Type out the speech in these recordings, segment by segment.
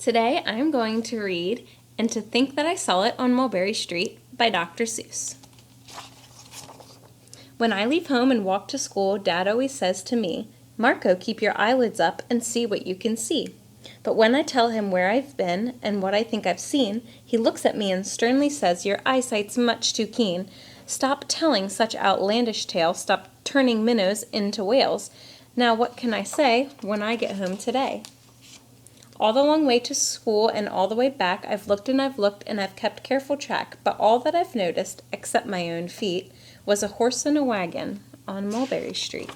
Today I'm going to read And to Think That I Saw It on Mulberry Street by Dr. Seuss. When I leave home and walk to school, Dad always says to me, "Marco, keep your eyelids up and see what you can see." But when I tell him where I've been and what I think I've seen, he looks at me and sternly says, "Your eyesight's much too keen. Stop telling such outlandish tales. Stop turning minnows into whales. Now what can I say when I get home today?" All the long way to school and all the way back, I've looked and I've kept careful track, but all that I've noticed, except my own feet, was a horse and a wagon on Mulberry Street.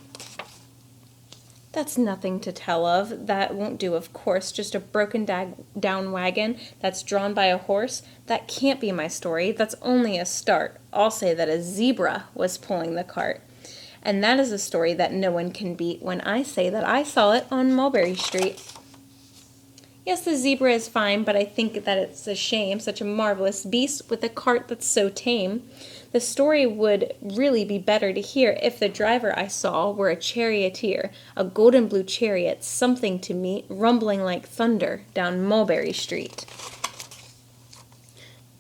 That's nothing to tell of. That won't do, of course. Just a broken down wagon that's drawn by a horse. That can't be my story. That's only a start. I'll say that a zebra was pulling the cart. And that is a story that no one can beat when I say that I saw it on Mulberry Street. Yes, the zebra is fine, but I think that it's a shame, such a marvelous beast with a cart that's so tame. The story would really be better to hear if the driver I saw were a charioteer, a golden blue chariot, something to meet, rumbling like thunder down Mulberry Street.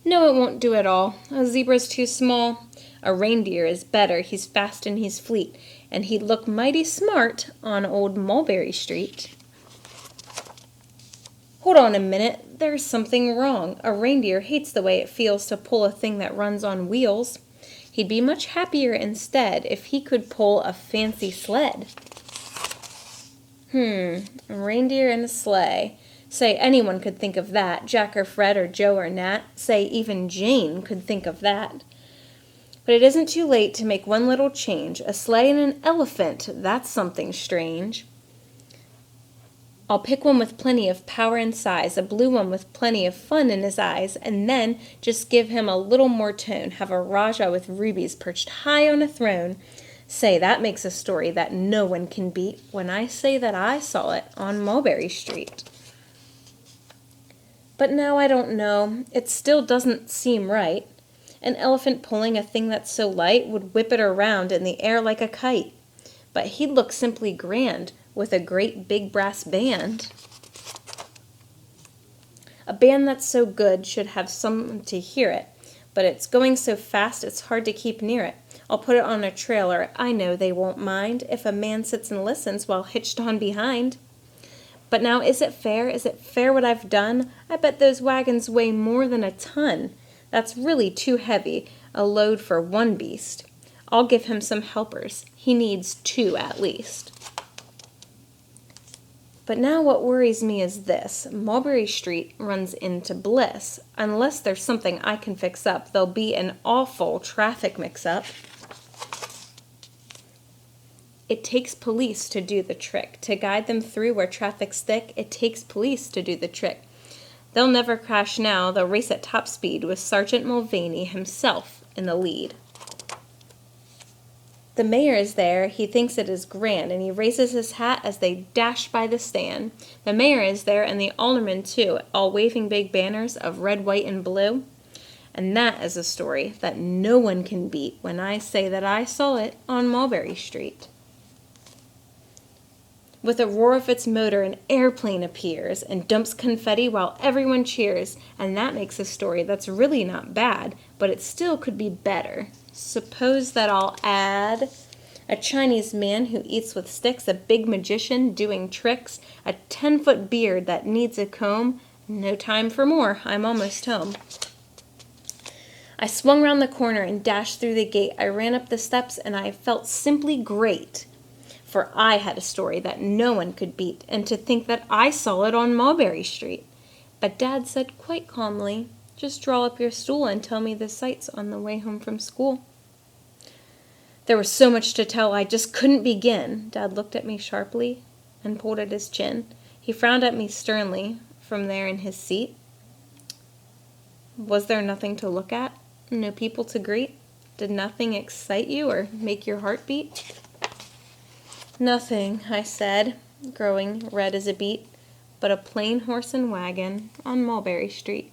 No, it won't do at all. A zebra's too small. A reindeer is better. He's fast and he's fleet, and he'd look mighty smart on old Mulberry Street. Hold on a minute, there's something wrong. A reindeer hates the way it feels to pull a thing that runs on wheels. He'd be much happier instead if he could pull a fancy sled. A reindeer and a sleigh. Say, anyone could think of that. Jack or Fred or Joe or Nat. Say, even Jane could think of that. But it isn't too late to make one little change. A sleigh and an elephant, that's something strange. I'll pick one with plenty of power and size, a blue one with plenty of fun in his eyes, and then just give him a little more tone, have a Rajah with rubies perched high on a throne. Say, that makes a story that no one can beat when I say that I saw it on Mulberry Street. But now I don't know. It still doesn't seem right. An elephant pulling a thing that's so light would whip it around in the air like a kite. But he'd look simply grand with a great big brass band. A band that's so good should have someone to hear it, but it's going so fast it's hard to keep near it. I'll put it on a trailer. I know they won't mind if a man sits and listens while hitched on behind. But now, is it fair? Is it fair what I've done? I bet those wagons weigh more than a ton. That's really too heavy, a load for one beast. I'll give him some helpers. He needs 2 at least. But now what worries me is this. Mulberry Street runs into Bliss. Unless there's something I can fix up, there'll be an awful traffic mix-up. It takes police to do the trick. To guide them through where traffic's thick, it takes police to do the trick. They'll never crash now. They'll race at top speed with Sergeant Mulvaney himself in the lead. The mayor is there, he thinks it is grand, and he raises his hat as they dash by the stand. The mayor is there, and the aldermen too, all waving big banners of red, white, and blue. And that is a story that no one can beat when I say that I saw it on Mulberry Street. With a roar of its motor, an airplane appears and dumps confetti while everyone cheers, and that makes a story that's really not bad, but it still could be better. Suppose that I'll add a Chinese man who eats with sticks, a big magician doing tricks, a 10-foot beard that needs a comb. No time for more, I'm almost home. I swung round the corner and dashed through the gate. I ran up the steps and I felt simply great. For I had a story that no one could beat, and to think that I saw it on Mulberry Street. But Dad said quite calmly, "Just draw up your stool and tell me the sights on the way home from school." There was so much to tell I just couldn't begin. Dad looked at me sharply and pulled at his chin. He frowned at me sternly from there in his seat. Was there nothing to look at? No people to greet? Did nothing excite you or make your heart beat? "Nothing," I said, growing red as a beet, "but a plain horse and wagon on Mulberry Street."